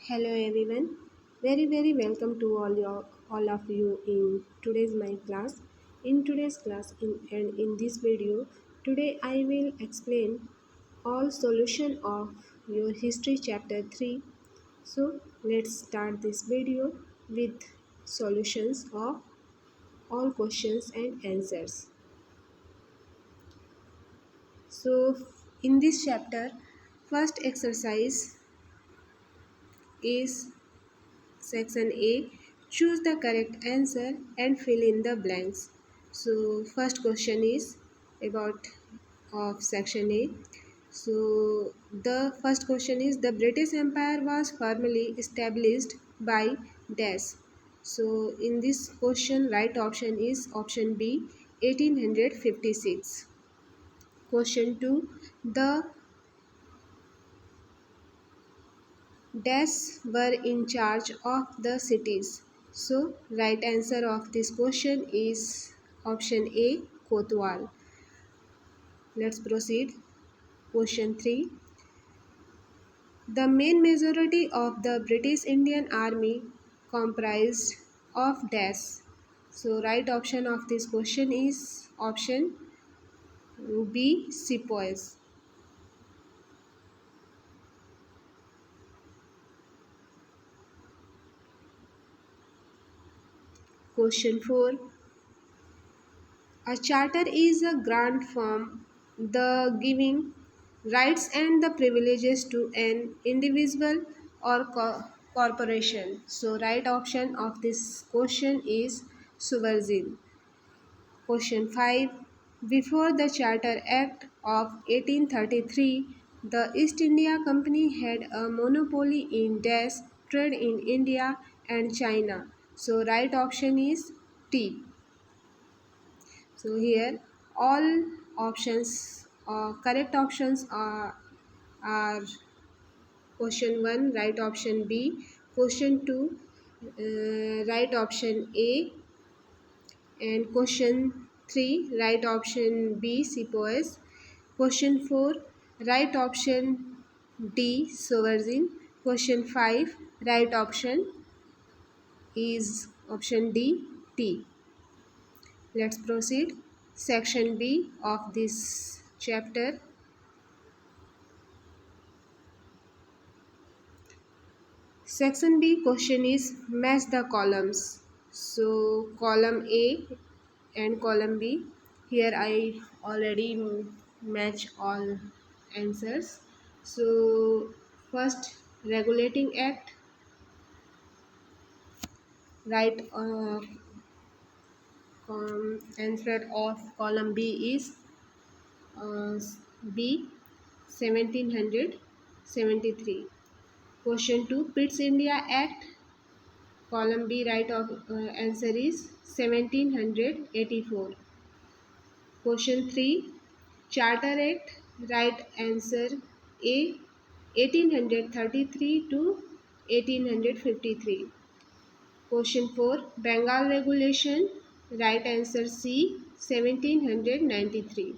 Hello everyone, very welcome to all of you in today's my class. In today's class and in this video, today I will explain all solution of your history chapter 3. So let's start this video with solutions of all questions and answers. So in this chapter, first exercise is Section A. Choose the correct answer and fill in the blanks. So first question is about of section A. So the first question is the British Empire was formally established by dash. So in this question right option is option B 1856. Question 2, the dash were in charge of the cities. So right answer of this question is option A Kotwal. Let's proceed. Question 3. The main majority of the British Indian Army comprised of dash. So right option of this question is option B sepoys. Question 4. A charter is a grant from the giving rights and the privileges to an individual or corporation. So right option of this question is sovereign. Question 5. Before the Charter Act of 1833, the East India Company had a monopoly in dash trade in India and China. So right option is T. So here all options correct options are question 1 right option B, question 2 right option A, and question 3 right option B sepoys, question 4 right option D sovereign, question 5 right option is option D T. Let's proceed. Section B of this chapter. Section B question is match the columns. So column A and column B. Here I already match all answers. So first regulating act, right answer of column B is uh, B 1773. Question 2 Pitt's India Act, column B right of answer is 1784. Question 3 Charter Act, right answer A 1833 to 1853. Question 4 Bengal Regulation, right answer C 1793.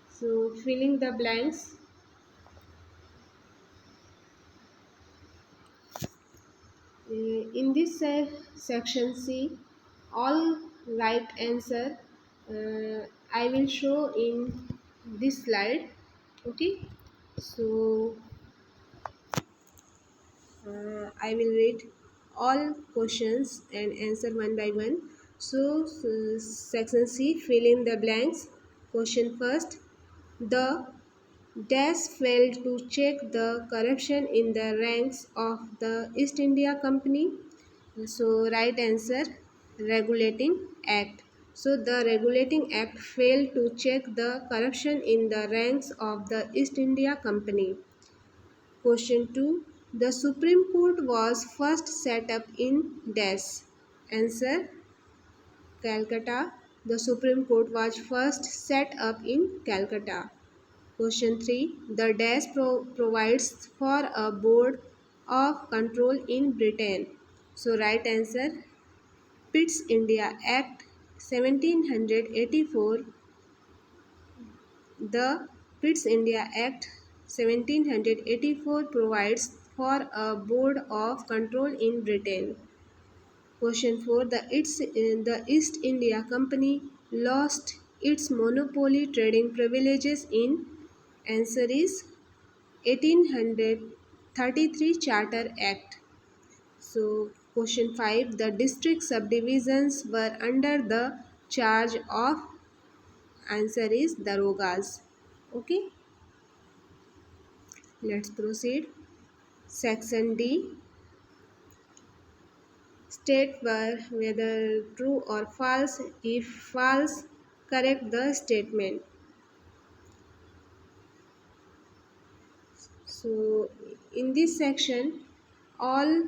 So filling the blanks. In this section C, all right answer I will show in this slide. Okay, so I will read all questions and answer one by one. So section C, fill in the blanks. Question first, the dash failed to check the corruption in the ranks of the East India Company. So right answer regulating act. So the regulating act failed to check the corruption in the ranks of the East India Company. Question 2. The Supreme Court was first set up in dash. Answer Calcutta. The Supreme Court was first set up in Calcutta. Question 3. The dash provides for a board of control in Britain. So right answer Pitt's India Act 1784. The Pitt's India Act 1784 provides for a board of control in Britain. Question 4. The East India Company lost its monopoly trading privileges in. Answer is 1833 Charter Act. So, question 5. The district subdivisions were under the charge of. Answer is Darogas. Okay, let's proceed. Section D. State whether true or false. If false, correct the statement. So, in this section, all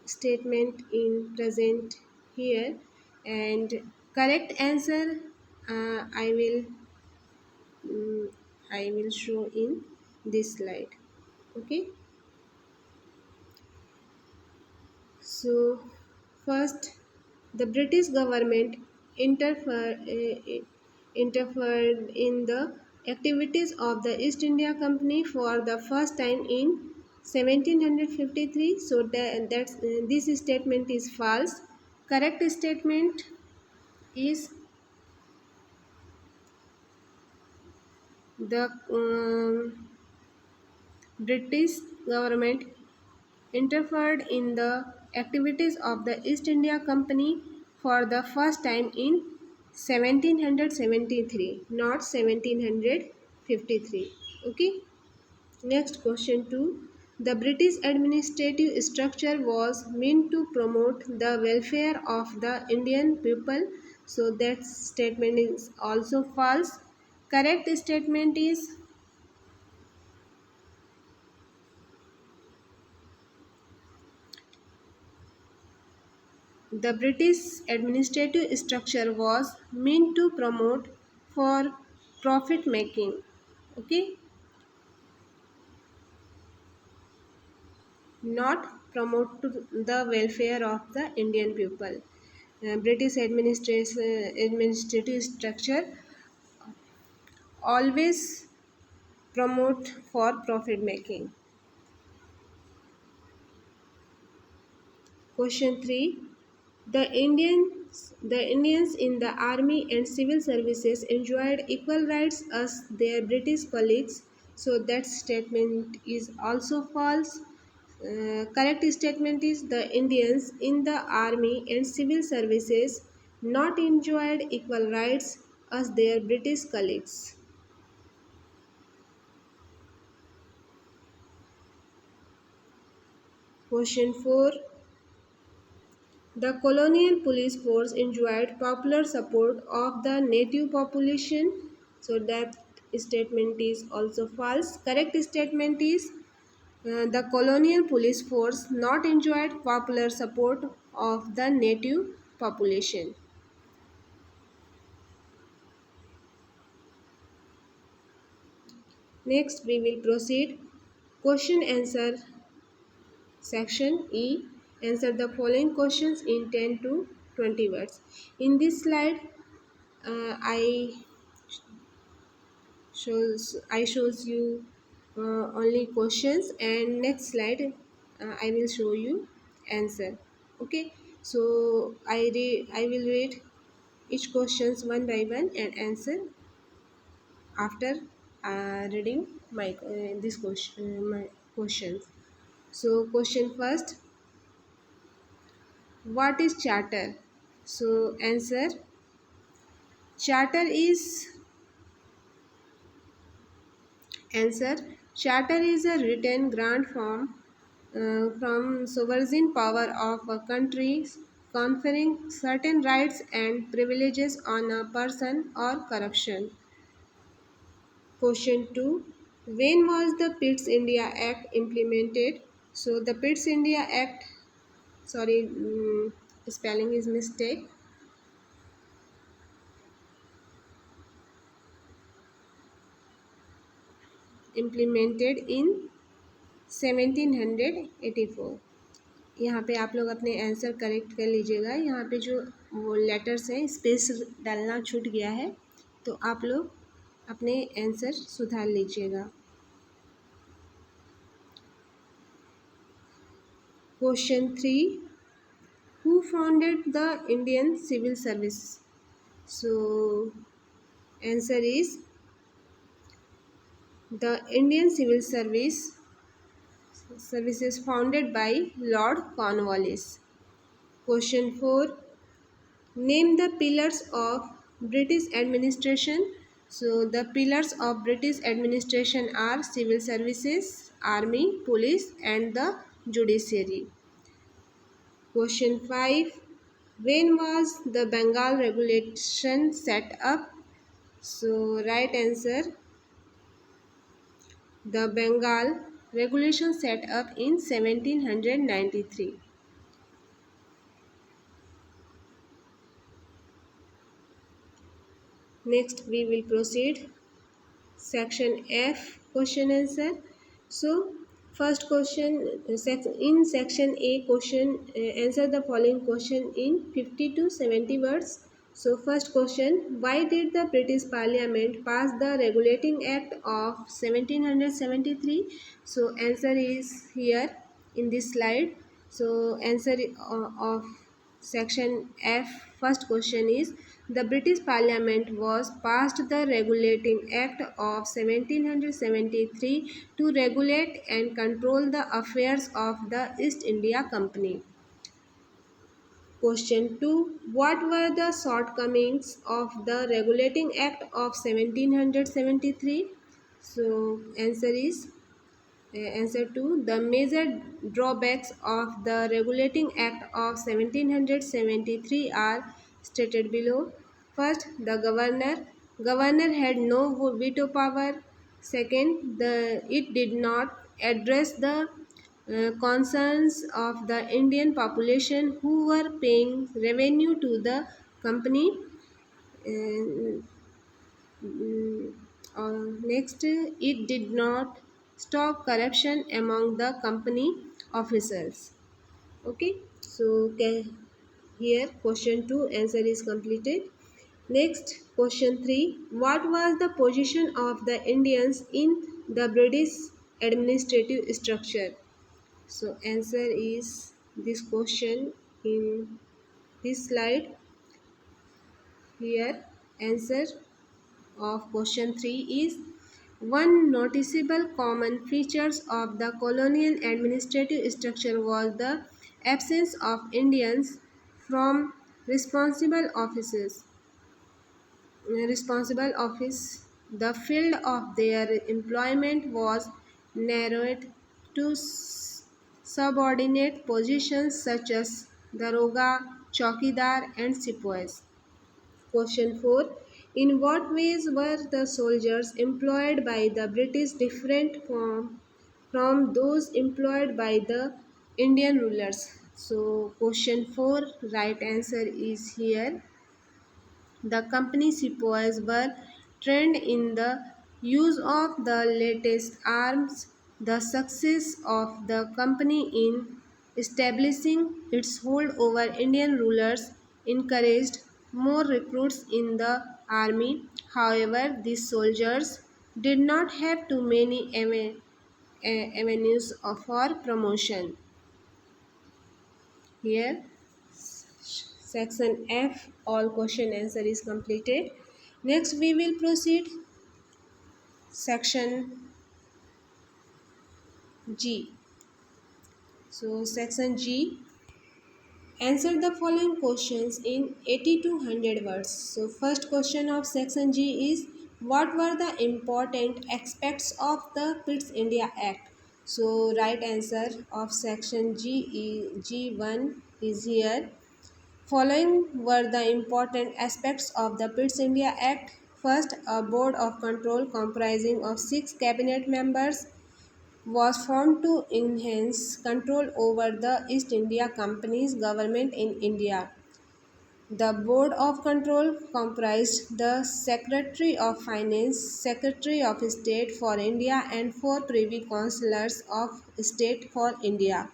statement in present here, and correct answer I will show in this slide. Okay. So, first, the British government interfered in the activities of the East India Company for the first time in 1753. So, this statement is false. Correct statement is the British government interfered in the activities of the East India Company for the first time in 1773, not 1753. Okay. Next, question 2. The British administrative structure was meant to promote the welfare of the Indian people. So that statement is also false. Correct statement is the British administrative structure was meant to promote for profit making. Okay, not promote to the welfare of the Indian people. British administrative structure always promote for profit making. Question 3. The Indians in the army and civil services enjoyed equal rights as their British colleagues. So that statement is also false. Correct statement is the Indians in the army and civil services not enjoyed equal rights as their British colleagues. Question 4. The colonial police force enjoyed popular support of the native population. So that statement is also false. Correct statement is the colonial police force not enjoyed popular support of the native population. Next, we will proceed. Question answer section E. Answer the following questions in 10 to 20 words. In this slide, I shows you only questions, and next slide I will show you answer. Okay, so I will read each questions one by one and answer after reading my questions. So question first, what is charter? So answer, charter is Answer: Charter is a written grant from sovereign power of a country conferring certain rights and privileges on a person or corruption. Question 2. When was the Pitt's India Act implemented? So the Pitt's India Act, sorry, spelling is mistake. Implemented in 1784. यहाँ पे आप लोग अपने answer correct कर लीजिएगा। यहाँ पे जो वो लेटर्स हैं स्पेस डालना छूट गया है, तो आप लोग अपने आंसर सुधार लीजिएगा। Question 3, who founded the Indian Civil Service? So answer is the Indian Civil Service is founded by Lord Cornwallis. Question 4. Name the pillars of British administration. So the pillars of British administration are civil services, army, police and the judiciary. Question 5. When was the Bengal regulation set up? So right answer, the Bengal regulation set up in 1793. Next we will proceed section F, question answer. So first question, in section A question, answer the following question in 50 to 70 words. So first question, why did the British Parliament pass the Regulating Act of 1773? So answer is here in this slide. So answer of section F, first question is, the British Parliament was passed the Regulating Act of 1773 to regulate and control the affairs of the East India Company. Question 2. What were the shortcomings of the Regulating Act of 1773? So answer is answer 2. The major drawbacks of the Regulating Act of 1773 are stated below. First, the governor had no veto power. Second, it did not address the concerns of the Indian population who were paying revenue to the company. Uh, Next, it did not stop corruption among the company officers. Okay, so here question 2 answer is completed. Next, question 3, what was the position of the Indians in the British administrative structure? So answer is this question in this slide. Here answer of question 3 is, one noticeable common features of the colonial administrative structure was the absence of Indians from responsible offices. Responsible office, the field of their employment was narrowed to subordinate positions such as daroga, chowkidar and sepoys. Question 4. In what ways were the soldiers employed by the British different from those employed by the Indian rulers? So, question 4, right answer is here. The company sepoys were trained in the use of the latest arms. The success of the company in establishing its hold over Indian rulers encouraged more recruits in the army. However, these soldiers did not have too many avenues for promotion. Here section F, all question answer is completed. Next we will proceed section G. So section G, answer the following questions in 80 to 100 words. So first question of section G is, what were the important aspects of the Pitt's India Act? So right answer of section G1 is here. Following were the important aspects of the Pitt's India Act. First, a board of control comprising of 6 cabinet members was formed to enhance control over the East India Company's government in India. The Board of Control comprised the Secretary of Finance, Secretary of State for India and 4 Privy Councillors of State for India.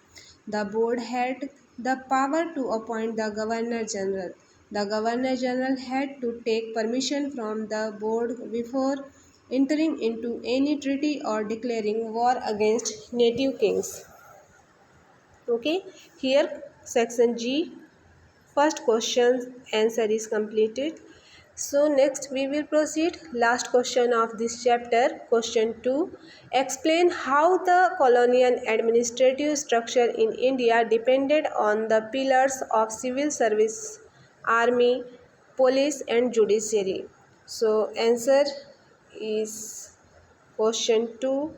The board had the power to appoint the Governor General. The Governor General had to take permission from the board before entering into any treaty or declaring war against native kings. Okay, here section G, first question answer is completed. So next we will proceed last question of this chapter, question 2. Explain how the colonial administrative structure in India depended on the pillars of civil service, army, police and judiciary. So answer is question 2.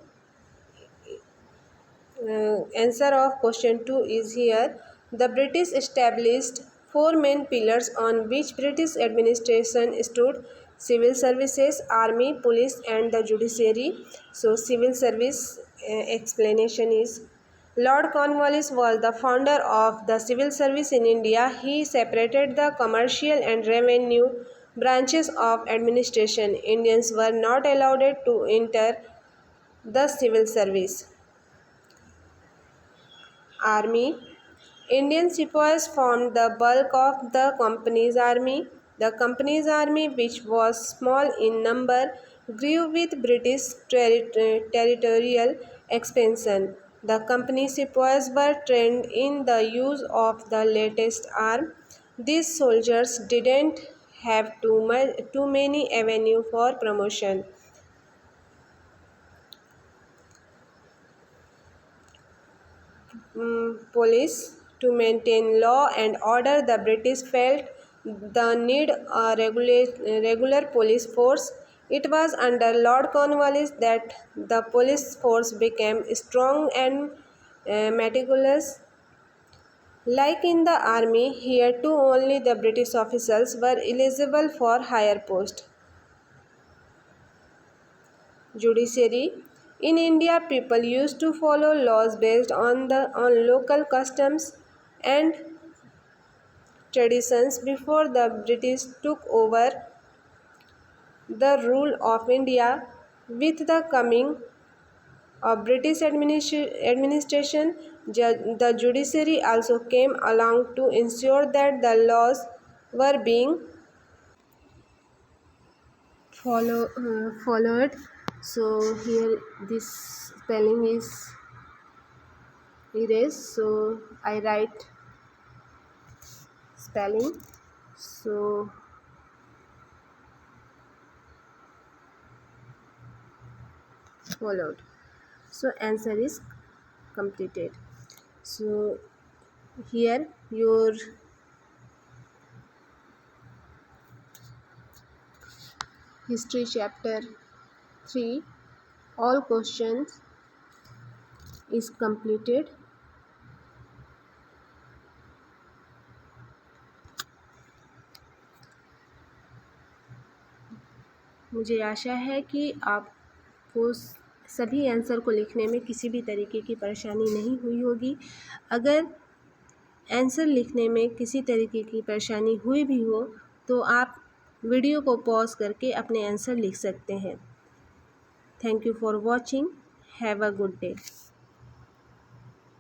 Answer of question 2 is here. The British established four main pillars on which British administration stood: civil services, army, police and the judiciary. So civil service explanation is: Lord Cornwallis was the founder of the civil service in India. He separated the commercial and revenue branches of administration. Indians were not allowed to enter the civil service. Army. Indian sepoys formed the bulk of the company's army. The company's army, which was small in number, grew with British territorial expansion. The company's sepoys were trained in the use of the latest arm. These soldiers didn't have too many avenues for promotion. Police. To maintain law and order, the British felt the need a regular police force. It was under Lord Cornwallis that the police force became strong and meticulous. Like in the army, here too only the British officers were eligible for higher post. Judiciary. In India, people used to follow laws based on local customs and traditions before the British took over the rule of India. With the coming of British administration, the judiciary also came along to ensure that the laws were being followed. So here this spelling is erased, so I write spelling. So followed. So answer is completed. So here your history chapter 3 all questions is completed. मुझे आशा है कि आपको सभी answer को लिखने में किसी भी तरीके की परेशानी नहीं हुई होगी। अगर आंसर लिखने में किसी तरीके की परेशानी हुई भी हो तो आप वीडियो को पॉज करके अपने आंसर लिख सकते हैं। Thank you for watching. Have a good day.